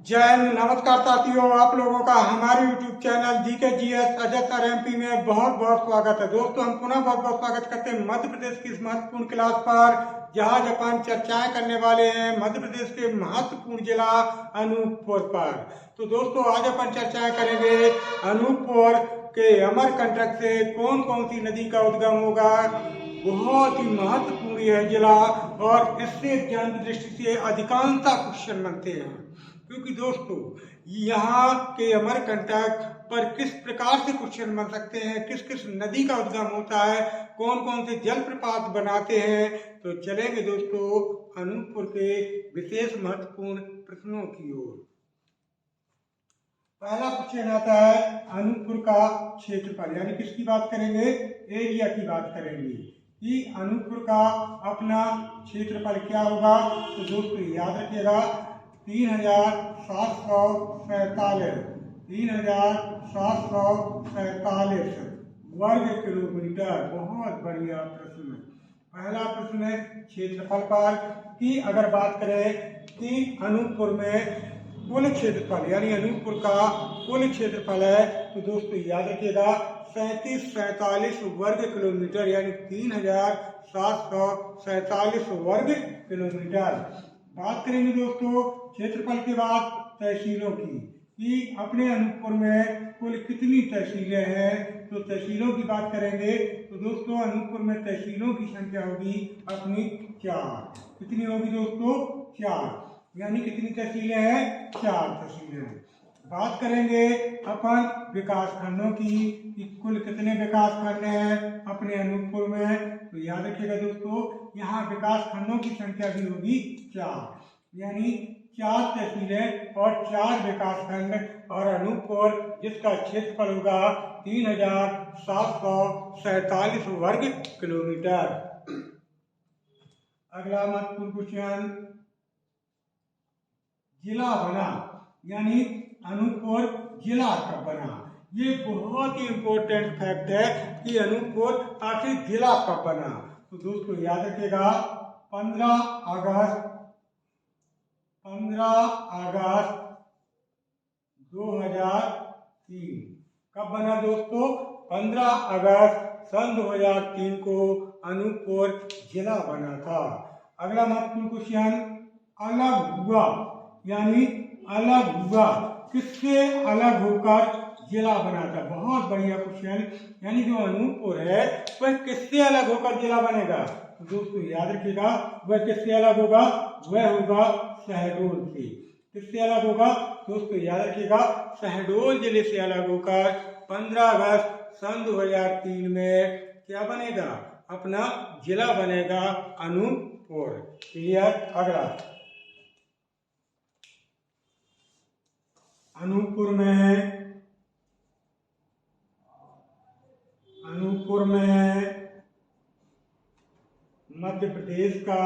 जय हिंद। नमस्कार साथियों, आप लोगों का हमारे YouTube channel GKGS Ajay MP में बहुत बहुत स्वागत है। दोस्तों, हम पुनः बहुत बहुत स्वागत करते हैं मध्य प्रदेश की इस महत्वपूर्ण क्लास पर, जहां अपन चर्चाएं करने वाले हैं मध्य प्रदेश के महत्वपूर्ण जिला अनूपपुर पर। तो दोस्तों, आज अपन चर्चाएं करेंगे अनूपपुर के अमरकंटक से कौन कौन सी नदी का उद्गम होगा। बहुत ही महत्वपूर्ण यह जिला और इससे ज्ञान की दृष्टि से अधिकांशतः क्वेश्चन बनते हैं, क्योंकि दोस्तों यहाँ के अमरकंटक पर किस प्रकार से क्वेश्चन बन सकते हैं, किस किस नदी का उद्गम होता है, कौन कौन से जलप्रपात बनाते हैं। तो चलेंगे दोस्तों अनूपपुर के विशेष महत्वपूर्ण प्रश्नों की ओर। पहला क्वेश्चन आता है अनूपपुर का क्षेत्रफल, यानी किसकी बात करेंगे, एरिया की बात करेंगे कि अनूपपुर का अपना क्षेत्रफल क्या होगा। तो दोस्तों याद रखिएगा 3747 वर्ग किलोमीटर। बहुत बढ़िया प्रश्न। पहला प्रश्न है क्षेत्रफल पर कि अगर बात करें कि अनूपपुर में कुल क्षेत्रफल, यानी अनूपपुर का कुल क्षेत्रफल है, तो दोस्तों याद रखिएगा 3747 वर्ग किलोमीटर, यानी 3747 वर्ग किलोमीटर। बात करेंगे दोस्तों क्षेत्रफल के बाद तहसीलों की कि अपने अनूपपुर में कुल कितनी तहसीलें हैं। तो तहसीलों की बात करेंगे तो दोस्तों अनूपपुर में तहसीलों की संख्या होगी अपनी 4। कितनी होगी दोस्तों, 4। यानी कितनी तहसीलें हैं, 4 तहसीलें हैं। बात करेंगे अपन विकास खंडों की कि कुल कितने विकास खंड हैं अपने अनूपपुर में। तो याद रखिएगा दोस्तों यहाँ विकास खंडों की संख्या भी होगी 4, यानी 4 तहसीलें और 4 विकास खंड, और अनूपपुर जिसका क्षेत्रफल होगा 3747 वर्ग किलोमीटर। अगला महत्वपूर्ण क्वेश्चन, जिला बना, यानी अनूपपुर जिला कब बना। ये बहुत ही इंपॉर्टेंट फैक्ट है कि अनूपपुर आखिर जिला कब बना। तो दोस्तों याद रखिएगा 15 अगस्त 2003। कब बना दोस्तों, 15 अगस्त सन 2003 को अनूपपुर जिला बना था। अगला महत्वपूर्ण क्वेश्चन, अलग हुआ, यानी अलग हुआ किससे अलग होकर जिला बना था। बहुत बढ़िया क्वेश्चन, यानी जो अनूपपुर है वह किससे अलग होकर जिला बनेगा। तो दोस्तों याद रखिएगा वह किससे अलग होगा, वह होगा शहडोल से। किससे अलग होगा दोस्तों, याद रखिएगा शहडोल जिले से अलग होकर 15 अगस्त सन 2003 में क्या बनेगा, अपना जिला बनेगा अनूपपुर। क्लियर। अगला अनूपपुर में मध्य प्रदेश का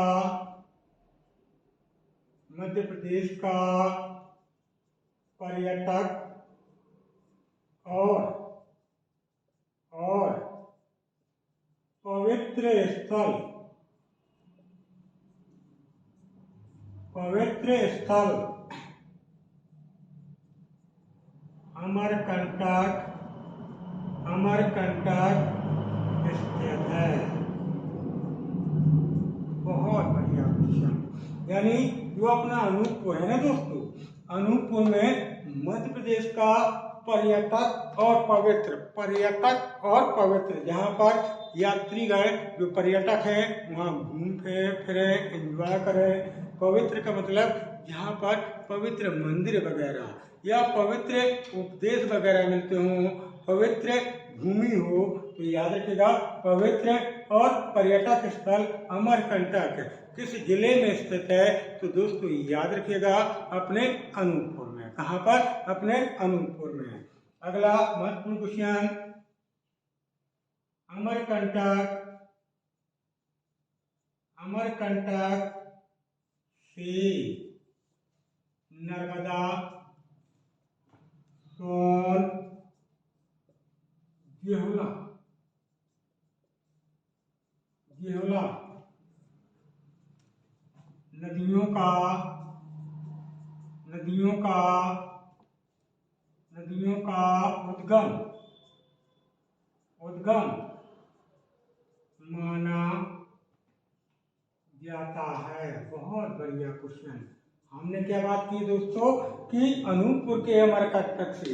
पर्यटक और पवित्र स्थल अमरकंटक स्थित है। बहुत बढ़िया क्वेश्चन, यानी जो अपना अनूपपुर है ना दोस्तों, अनूपपुर में मध्य प्रदेश का पर्यटक और पवित्र, जहाँ पर यात्रीगण जो पर्यटक हैं वहाँ घूम फिरे एंजॉय करें। पवित्र का मतलब जहाँ पर पवित्र मंदिर वगैरह या पवित्र उपदेश वगैरह मिलते हों, पवित्र भूमि हो। तो याद रखिएगा पवित्र और पर्यटक स्थल अमरकंटक किस जिले में स्थित है। तो दोस्तों याद रखिएगा अपने अनूपपुर में। कहाँ पर, अपने अनूपपुर में। अगला महत्वपूर्ण क्वेश्चन, अमरकंटक से नर्मदा, सोन, जिहुला नदियों नदियों का उद्गम माना जाता है। बहुत बढ़िया क्वेश्चन। हमने क्या बात की दोस्तों कि अनूपपुर के अमरकंटक से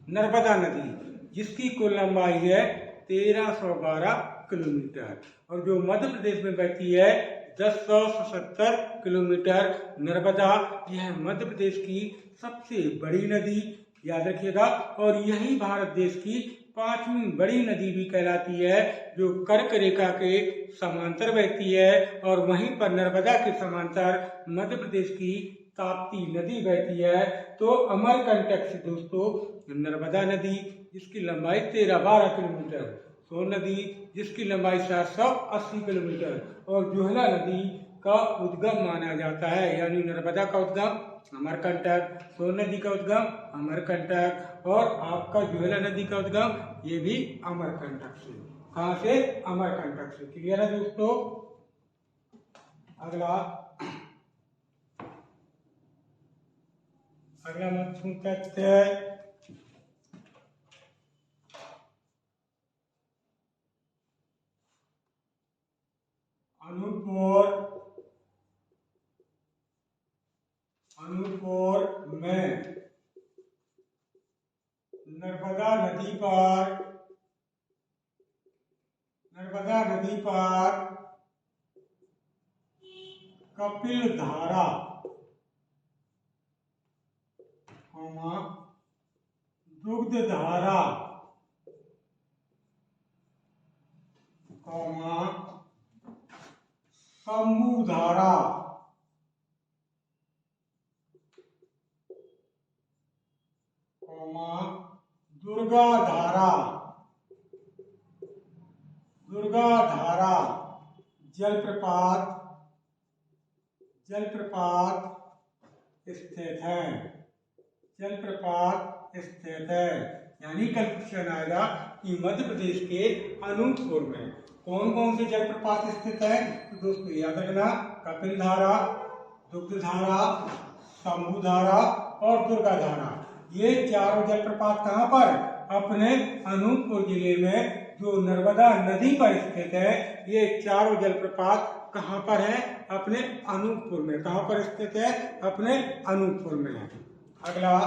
नर्मदा नदी जिसकी कुल लंबाई है 1312 किलोमीटर और जो मध्य प्रदेश में बहती है 1077 किलोमीटर। नर्मदा यह मध्य प्रदेश की सबसे बड़ी नदी, याद रखिएगा, और यही भारत देश की 5वीं बड़ी नदी भी कहलाती है, जो कर्क रेखा के समांतर बहती है और वहीं पर नर्मदा के समांतर मध्य प्रदेश की ताप्ती नदी बहती है। तो अमरकंटक से दोस्तों नर्मदा नदी जिसकी लंबाई 1312 किलोमीटर, सोन नदी जिसकी लंबाई 780 किलोमीटर और जोहला नदी का उद्गम माना जाता है। यानी नर्मदा का उद्गम अमरकंटक, सोन नदी का उद्गम अमरकंटक और आपका जोहला नदी का उद्गम ये भी अमरकंटक से। कहाँ से? अमरकंटक से। क्लियर है दोस्तों? अगला महत्वपूर्ण तथ्य है अनूपपुर में नर्मदा नदी पर कपिल धारा, दुग्ध धारा, शंभू धारा, दुर्गा धारा जलप्रपात स्थित है। यानी कल क्वेश्चन आएगा कि मध्य प्रदेश के अनूपपुर में कौन कौन से जलप्रपात स्थित है। तो दोस्तों याद रखना, कपिल धारा, दुग्ध धारा, शंभू धारा और दुर्गा धारा। ये चारों जलप्रपात कहाँ पर? अपने अनूपपुर जिले में जो नर्मदा नदी पर स्थित है। ये चारों जलप्रपात कहाँ पर है? अपने अनूपपुर में। कहाँ पर स्थित है? अपने अनूपपुर में। अगला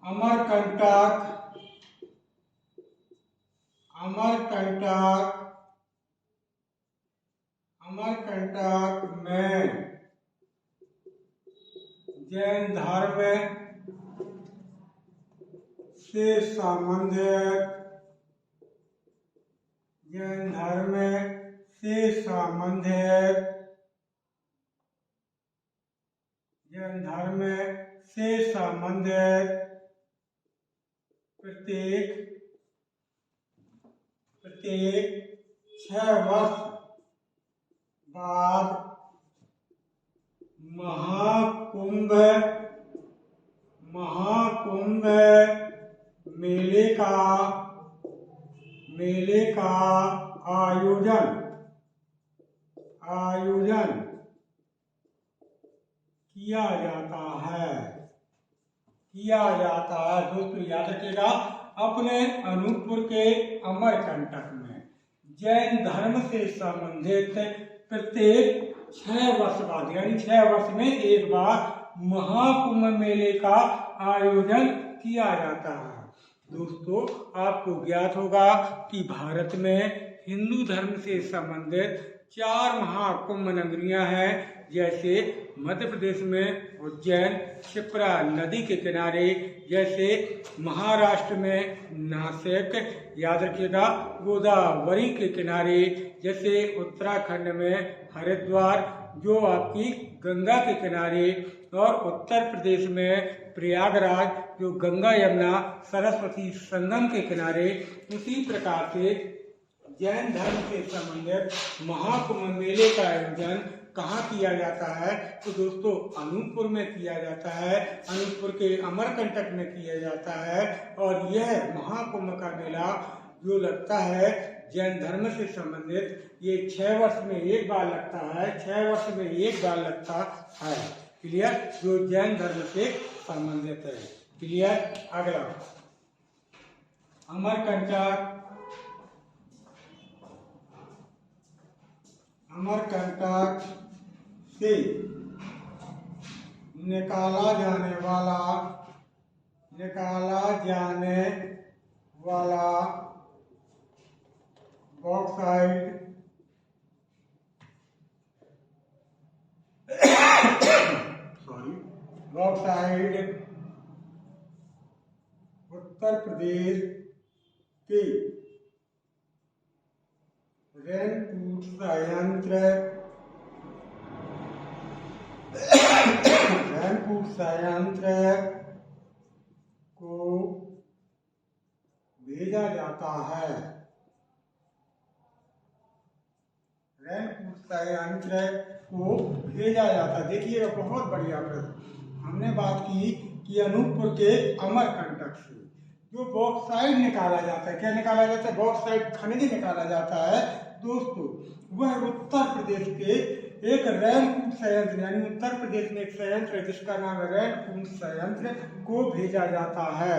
अमरकंटक में जैन धर्म से संबंधित प्रत्येक 6 वर्ष बाद महाकुंभ मेले का आयोजन किया जाता है। दोस्तों याद रखिएगा, अपने अनूपपुर के अमरकंटक में जैन धर्म से संबंधित प्रत्येक 6 वर्ष बाद, यानी 6 वर्ष में एक बार महाकुंभ मेले का आयोजन किया जाता है। दोस्तों आपको ज्ञात होगा कि भारत में हिंदू धर्म से संबंधित 4 महाकुंभ नगरियां हैं, जैसे मध्य प्रदेश में उज्जैन क्षिप्रा नदी के किनारे, जैसे महाराष्ट्र में नासिक, याद रखिएगा, गोदावरी के किनारे, जैसे उत्तराखंड में हरिद्वार जो आपकी गंगा के किनारे, और उत्तर प्रदेश में प्रयागराज जो गंगा यमुना सरस्वती संगम के किनारे। उसी प्रकार से जैन धर्म से संबंधित महाकुंभ मेले का आयोजन कहाँ किया जाता है? तो दोस्तों अनूपपुर में किया जाता है, अनूपपुर के अमरकंटक में किया जाता है। और यह महाकुंभ का मेला जो लगता है जैन धर्म से संबंधित। ये 6 वर्ष में एक बार लगता है, 6 वर्ष में एक बार लगता है। क्लियर, जो जैन धर्म से संबंधित है। क्लियर। अगला अमरकंटक। अमरकंटक से निकाला जाने वाला बॉक्साइट उत्तर प्रदेश के रैनकूट संयंत्र को भेजा जाता है। रैनकूट संयंत्र को भेजा जाता है। देखिएगा, बहुत बढ़िया प्रश्न। हमने बात की कि अनूपपुर के अमरकंटक से जो बॉक्साइट निकाला जाता है, क्या निकाला जाता है? बॉक्साइट खनिज निकाला जाता है दोस्तों। वह उत्तर प्रदेश के एक रैनकूट संयंत्र, यानी उत्तर प्रदेश में एक संयंत्र है जिसका नाम है रैनकूट संयंत्र, को भेजा जाता है।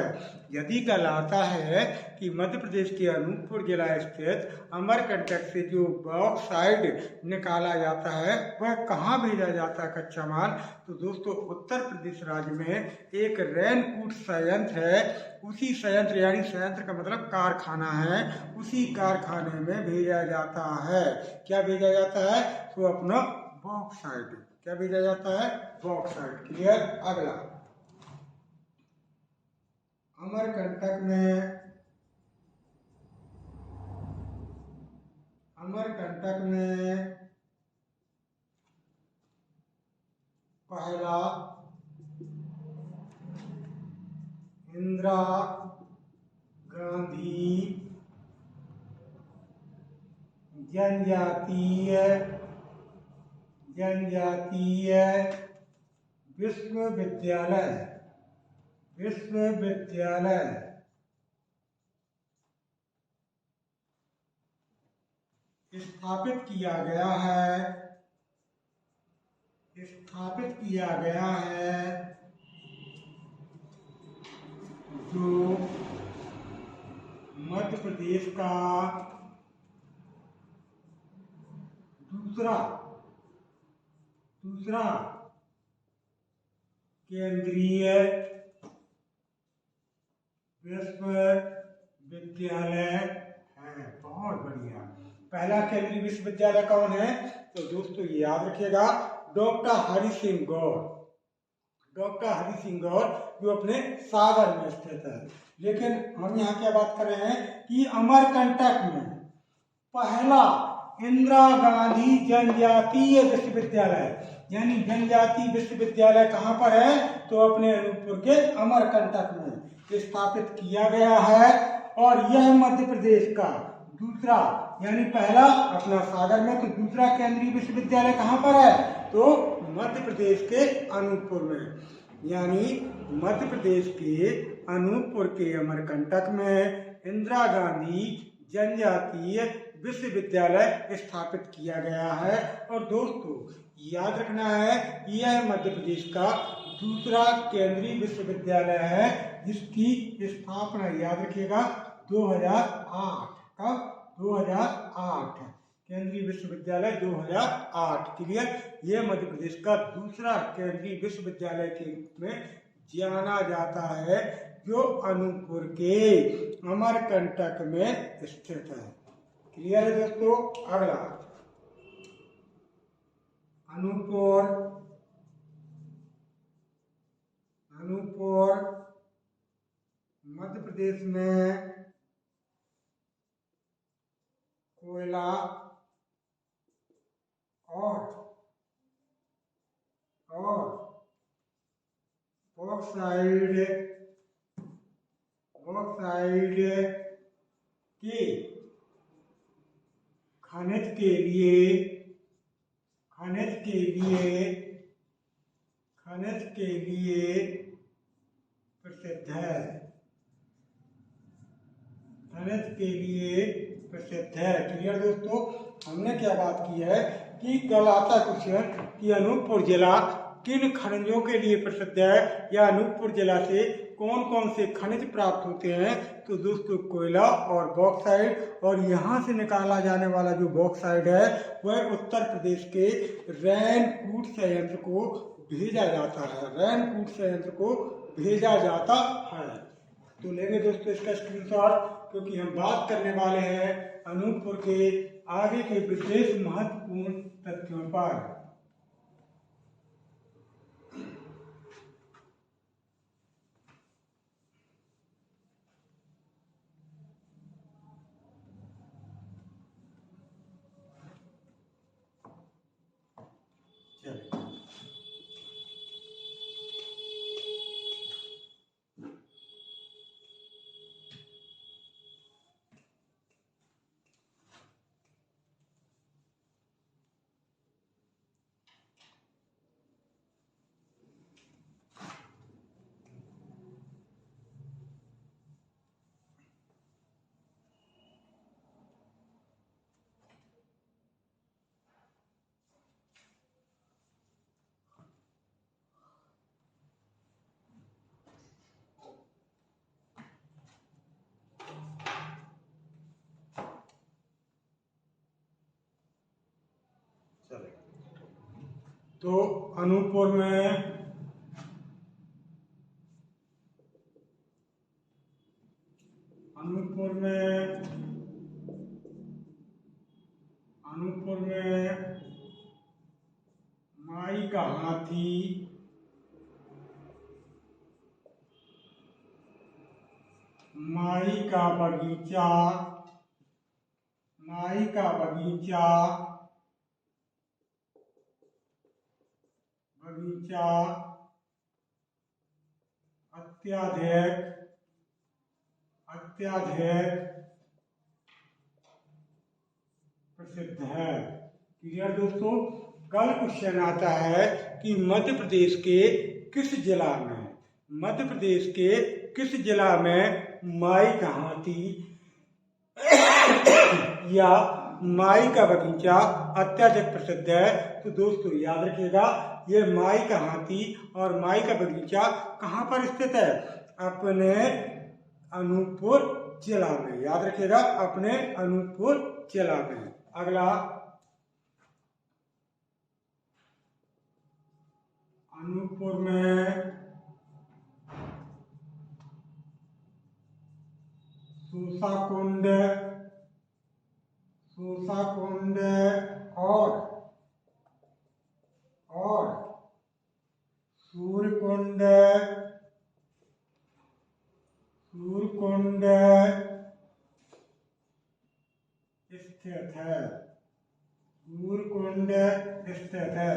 यदि कहलाता है कि मध्य प्रदेश के अनूपपुर जिला स्थित अमरकंटक से जो बॉक्साइट निकाला जाता है वह कहाँ भेजा जाता है कच्चा माल? तो दोस्तों उत्तर प्रदेश राज्य में एक रैनकूट संयंत्र है। उसी संयंत्र, यानी संयंत्र का मतलब कारखाना है, उसी कारखाने में भेजा जाता है। क्या भेजा जाता है? तो अपना बॉक्साइट। क्या भेजा जाता है? बॉक्साइट। क्लियर। अगला अमरकंटक में पहला इंदिरा गांधी जनजातीय विश्वविद्यालय स्थापित किया गया है जो मध्य प्रदेश का दूसरा केंद्रीय विश्वविद्यालय है। बहुत बढ़िया। पहला केंद्रीय विश्वविद्यालय कौन है? तो दोस्तों याद रखिएगा, डॉक्टर हरि सिंह गौर जो अपने सागर में स्थित है। लेकिन हम यहाँ क्या बात कर रहे हैं कि अमरकंटक में पहला इंदिरा गांधी जनजातीय विश्वविद्यालय, यानी जनजातीय विश्वविद्यालय कहाँ पर है? तो अपने अनूपपुर के अमरकंटक में स्थापित किया गया है। और यह मध्य प्रदेश का दूसरा, यानी पहला अपना सागर में, तो दूसरा केंद्रीय विश्वविद्यालय कहाँ पर है? तो मध्य प्रदेश के अनूपपुर में, यानी मध्य प्रदेश के अनूपपुर के अमरकंटक में इंदिरा गांधी जनजातीय विश्वविद्यालय स्थापित किया गया है। और दोस्तों याद रखना है, यह मध्य प्रदेश का दूसरा केंद्रीय विश्वविद्यालय है जिसकी स्थापना याद रखिएगा 2008। कब? 2008। केंद्रीय विश्वविद्यालय 2008। क्लियर। यह मध्य प्रदेश का दूसरा केंद्रीय विश्वविद्यालय के रूप में जाना जाता है जो अनूपपुर के अमरकंटक में स्थित है। क्लियर है दोस्तों। अगला अनूपपुर मध्य प्रदेश में कोयला और बॉक्साइट के खनिज के लिए प्रसिद्ध है। प्रसिद्ध है। क्लियर दोस्तों, हमने क्या बात की है कि कल आता क्वेश्चन कि अनूपपुर जिला किन खनिजों के लिए प्रसिद्ध है या अनूपपुर जिला से कौन कौन से खनिज प्राप्त होते हैं। तो दोस्तों कोयला और बॉक्साइड, और यहाँ से निकाला जाने वाला जो बॉक्साइड है वह उत्तर प्रदेश के रैनकूट संयंत्र को भेजा जाता है, रैनकूट संयंत्र को भेजा जाता है। तो लेंगे दोस्तों इसका स्क्रीनशॉट, क्योंकि हम बात करने वाले हैं अनूपपुर के आगे के विशेष महत्वपूर्ण तथ्यों पर। तो अनूपपुर में माई का हाथी, माई का बगीचा, अत्याधिक प्रसिद्ध है। क्लियर दोस्तों, कल क्वेश्चन आता है कि मध्य प्रदेश के किस जिला में माई का हाथी या माई का बगीचा अत्याधिक प्रसिद्ध है। तो दोस्तों याद रखिएगा, ये माई का हाथी और माई का बगीचा कहाँ पर स्थित है? अपने अनूपपुर जिला में। याद रखिएगा, अपने अनूपपुर जिला में। अगला, अनूपपुर में सूसा कुंड और सूर्य कुंड स्थित है।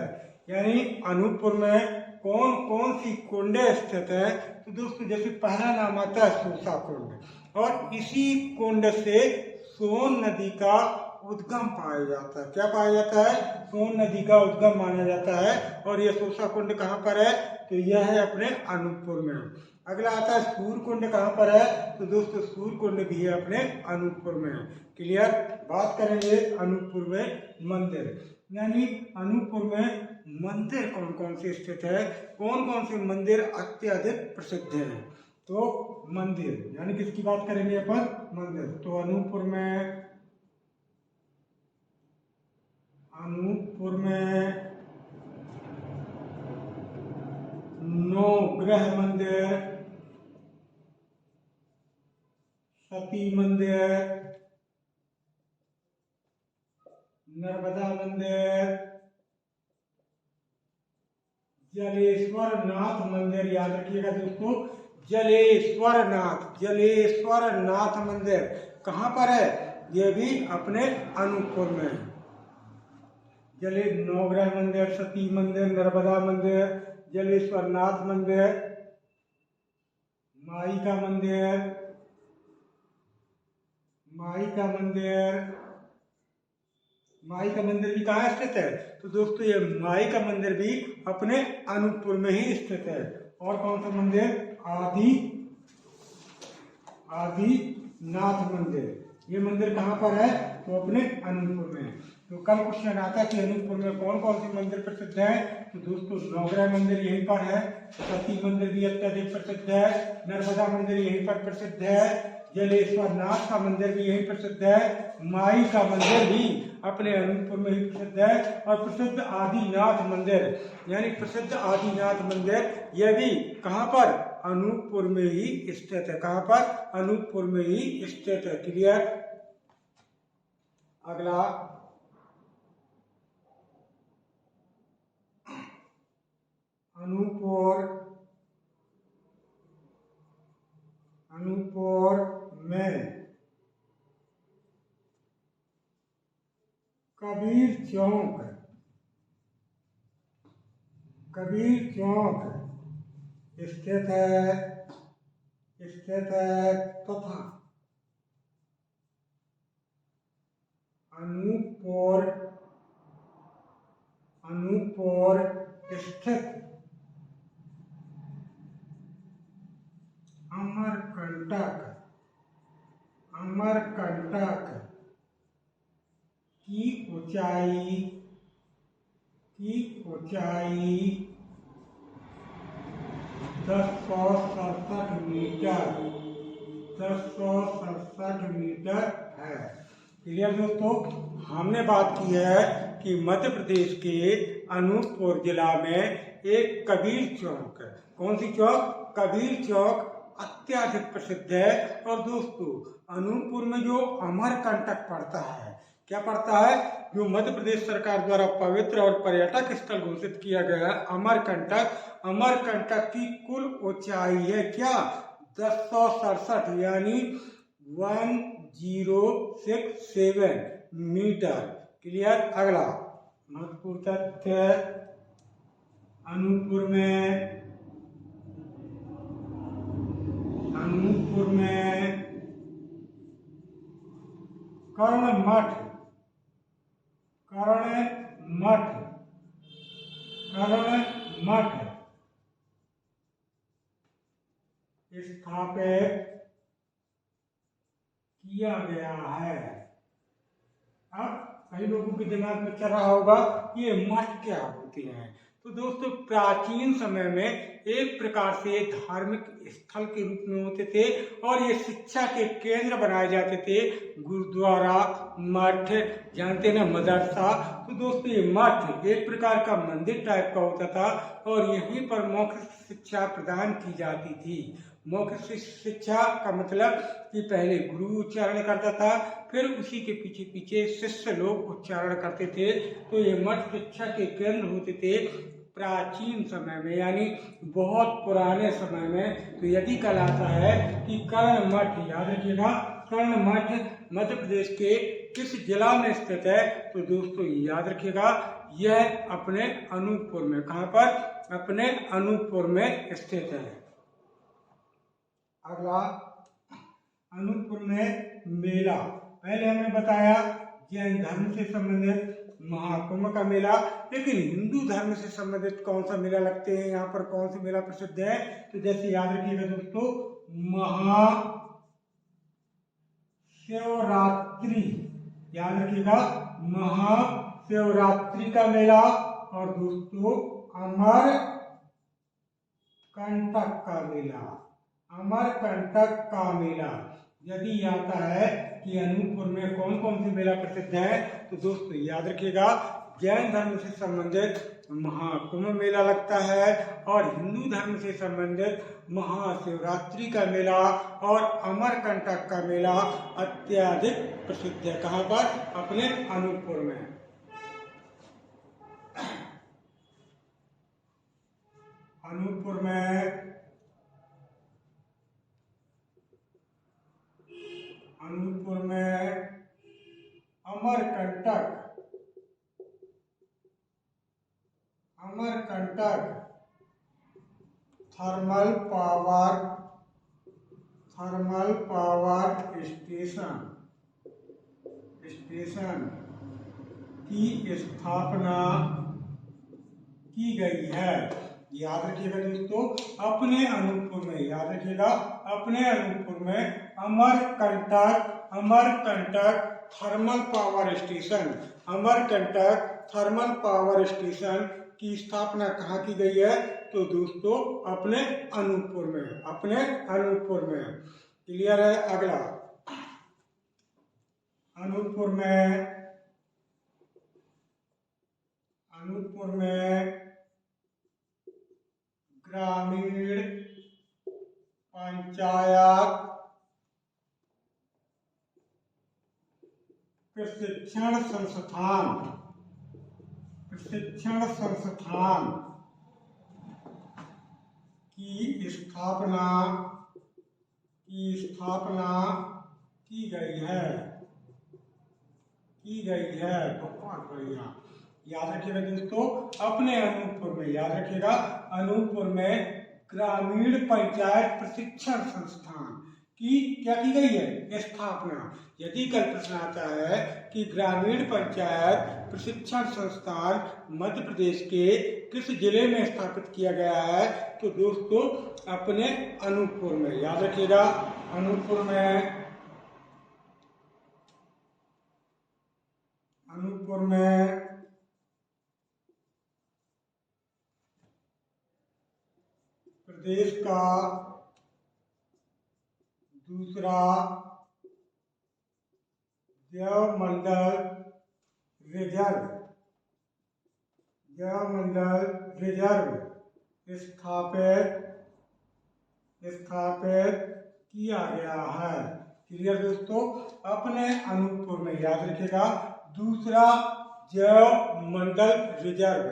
यानी अनूपपुर में कौन कौन सी कुंडें स्थित है? तो दोस्तों जैसे पहला नाम आता है सूसा कुंड, और इसी कुंड से सोन नदी का उद्गम पाया जाता है। क्या पाया जाता है? सोन नदी का उद्गम माना जाता है। और यह सूसा कुंड कहाँ पर है? तो यह है अपने अनूपपुर में। अगला आता है सूर्य कुंड, कहाँ पर है? तो दोस्तों सूर्य कुंड भी है अपने अनूपपुर में। क्लियर। बात करेंगे अनूपपुर में मंदिर, यानी अनूपपुर में मंदिर कौन कौन से स्थित है, कौन कौन से मंदिर अत्यधिक प्रसिद्ध हैं। तो मंदिर यानी किसकी बात करेंगे अपन? मंदिर। तो अनूपपुर में नवग्रह मंदिर, सती मंदिर, नर्मदा मंदिर, जलेश्वर नाथ मंदिर। याद रखिएगा दोस्तों, जलेश्वर नाथ मंदिर कहाँ पर है? ये भी अपने अनूपपुर में है। नवग्रह मंदिर, सती मंदिर, नर्मदा मंदिर, जलेश्वर नाथ मंदिर, माई का मंदिर भी कहाँ स्थित है? तो दोस्तों ये माई का मंदिर भी अपने अनूपपुर में ही स्थित है। और कौन सा मंदिर? आदिनाथ मंदिर। ये मंदिर कहाँ पर है? तो अपने अनूपपुर में। तो कल क्वेश्चन आता है कि अनूपपुर में कौन कौन से मंदिर प्रसिद्ध है? तो दोस्तों नवग्रह मंदिर यहीं पर है, सती मंदिर भी अत्यधिक प्रसिद्ध है, नर्मदा मंदिर यहीं पर प्रसिद्ध है, जलेश्वर नाथ का मंदिर भी यहीं प्रसिद्ध है, माई का मंदिर भी अपने अनूपपुर में ही प्रसिद्ध है, और प्रसिद्ध आदिनाथ मंदिर यानी प्रसिद्ध आदिनाथ मंदिर यह भी कहाँ पर? अनूपपुर में ही स्थित है। कहाँ पर? अनूपपुर में ही स्थित है। क्लियर? अगला अनूपपुर में कबीर चौक स्थित है तथा अनूपपुर स्थित अमरकंटक की ऊंचाई 1067 मीटर है। क्लियर दोस्तों? हमने बात की है कि मध्य प्रदेश के अनूपपुर जिला में एक कबीर चौक है। कौन सी चौक? कबीर चौक अत्यधिक प्रसिद्ध है। और दोस्तों अनूपपुर में जो अमरकंटक पड़ता है, क्या पड़ता है? जो मध्य प्रदेश सरकार द्वारा पवित्र और पर्यटक स्थल घोषित किया गया है अमरकंटक की कुल ऊंचाई है क्या? 1067 यानी 1067 मीटर। क्लियर? अगला महत्वपूर्ण तथ्य, अनूपपुर में कर्ण मठ स्थापित किया गया है। अब कई लोगों के दिमाग में चल रहा होगा ये मठ क्या होते हैं? तो दोस्तों प्राचीन समय में एक प्रकार से धार्मिक स्थल के रूप में होते थे और ये शिक्षा के केंद्र बनाए जाते थे। गुरुद्वारा, मठ, जानते ना, मदरसा। तो दोस्तों ये मठ एक प्रकार का मंदिर टाइप का होता था और यहीं पर मौखिक शिक्षा प्रदान की जाती थी। मौखिक शिक्षा का मतलब कि पहले गुरु उच्चारण करता था, फिर उसी के पीछे पीछे शिष्य लोग उच्चारण करते थे। तो ये मठ शिक्षा के केंद्र होते थे प्राचीन समय में, यानी बहुत पुराने समय में। तो यदि कल आता है कि कर्ण मठ, याद रखिएगा कर्ण मठ मध्य प्रदेश के किस जिला में स्थित है? तो दोस्तों याद रखिएगा यह अपने अनूपपुर में। कहाँ पर? अपने अनूपपुर में स्थित है। अगला अनूपपुर में मेला। पहले हमने बताया जैन धर्म से संबंधित महाकुंभ का मेला, लेकिन हिंदू धर्म से संबंधित कौन सा मेला लगते हैं? यहाँ पर कौन सा मेला प्रसिद्ध है? तो जैसे याद रखिएगा दोस्तों महाशिवरात्रि, याद रखिएगा महाशिवरात्रि का मेला, और दोस्तों अमरकंटक का मेला। यदि आता है कि अनूपपुर में कौन कौन से मेला प्रसिद्ध है? तो दोस्तों याद रखिएगा जैन धर्म से संबंधित महाकुंभ मेला लगता है और हिंदू धर्म से संबंधित महाशिवरात्रि का मेला और अमरकंटक का मेला अत्यधिक प्रसिद्ध है। कहाँ पर? अपने अनूपपुर में। अनूपपुर में अमरकंटक थर्मल पावर स्टेशन की स्थापना की गई है। याद रखिएगा दोस्तों अपने अनूपपुर में, याद रखिएगा अपने अनूपपुर में Amarkantak thermal power station. Amarkantak thermal power station की स्थापना कहाँ की गई है? तो दोस्तों अपने अनूपपुर में, अपने अनूपपुर में। क्लियर है? अगला अनूपपुर में ग्रामीण पंचायत प्रशिक्षण संस्थान की स्थापना की गई है। बहुत बढ़िया, याद रखिएगा दोस्तों, अपने अनूपपुर में, याद रखिएगा अनूपपुर में ग्रामीण पंचायत प्रशिक्षण संस्थान की क्या की गई है? स्थापना। यदि कल प्रश्न आता है कि ग्रामीण पंचायत प्रशिक्षण संस्थान मध्य प्रदेश के किस जिले में स्थापित किया गया है? तो दोस्तों अपने अनूपपुर में, याद रखिएगा अनूपपुर में प्रदेश का दूसरा जैव मंडल रिजर्व स्थापित किया गया है। क्लियर दोस्तों? अपने अनूपपुर में, याद रखिएगा दूसरा जैव मंडल रिजर्व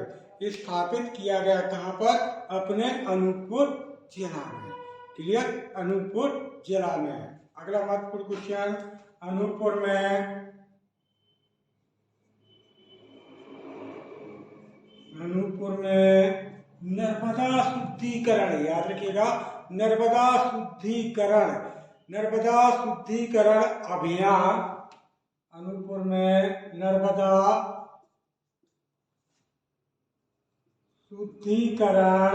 स्थापित किया गया। कहाँ पर? अपने अनूपपुर जिला में। क्लियर? अनूपपुर जिला में। अगला महत्वपूर्ण क्वेश्चन, अनूपपुर में नर्मदा शुद्धिकरण, याद रखिएगा नर्मदा शुद्धिकरण अभियान। अनूपपुर में नर्मदा शुद्धिकरण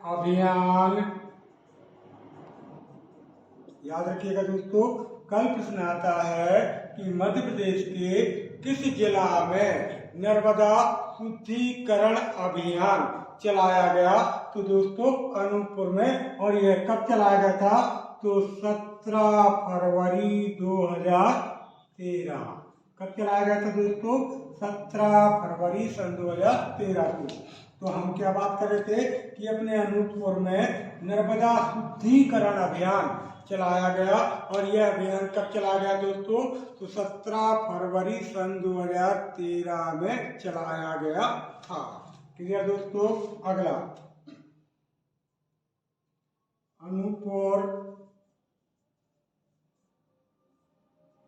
अभियान, याद रखिएगा दोस्तों, कल प्रश्न आता है कि मध्य प्रदेश के किस जिला में नर्मदा शुद्धिकरण अभियान चलाया गया? तो दोस्तों अनूपपुर में। और यह कब चलाया गया था? तो 17 फरवरी 2013। कब चलाया गया था दोस्तों? 17 फरवरी सन 2013 को। तो हम क्या बात कर रहे थे कि अपने अनूपपुर में नर्मदा शुद्धिकरण अभियान चलाया गया। और यह अभियान कब चलाया गया दोस्तों? तो 17 फरवरी सन 2013 में चलाया गया था। क्लियर दोस्तों? अगला अनूपपुर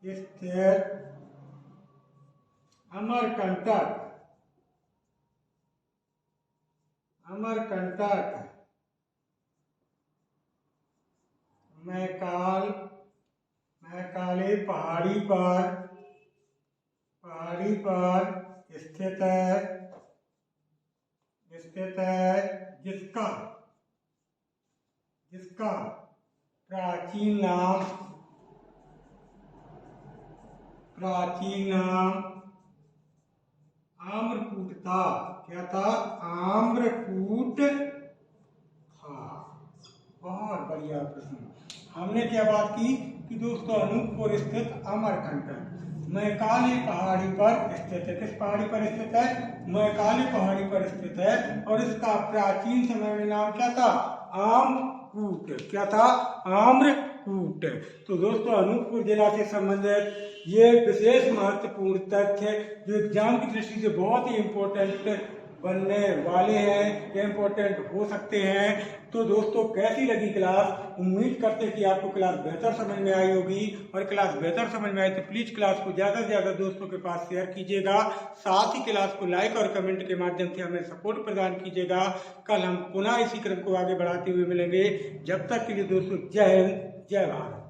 स्थित अमरकंटक मैकाले पहाड़ी पर स्थित है, जिसका प्राचीन नाम आम्रकूट था। क्या था? आम्रकूट था। बहुत बढ़िया प्रश्न। हमने क्या बात की कि दोस्तों अनूपपुर स्थित अमरकंटक मैकाले पहाड़ी पर स्थित है। किस पहाड़ी पर स्थित है? मैकाले पहाड़ी पर स्थित है। और इसका प्राचीन समय में नाम क्या था? आम्रकूट। क्या था? आम्रकूट। तो दोस्तों अनूपपुर जिला से संबंधित ये विशेष महत्वपूर्ण तथ्य जो एग्जाम की दृष्टि से बहुत ही इम्पोर्टेंट बनने वाले हैं, इम्पोर्टेंट हो सकते हैं। तो दोस्तों कैसी लगी क्लास? उम्मीद करते हैं कि आपको क्लास बेहतर समझ में आई होगी। और क्लास बेहतर समझ में आई तो प्लीज़ क्लास को ज़्यादा से ज़्यादा दोस्तों के पास शेयर कीजिएगा। साथ ही क्लास को लाइक और कमेंट के माध्यम से हमें सपोर्ट प्रदान कीजिएगा। कल हम पुनः इसी क्रम को आगे बढ़ाते हुए मिलेंगे। जब तक के लिए दोस्तों जय हिंद, जय भारत।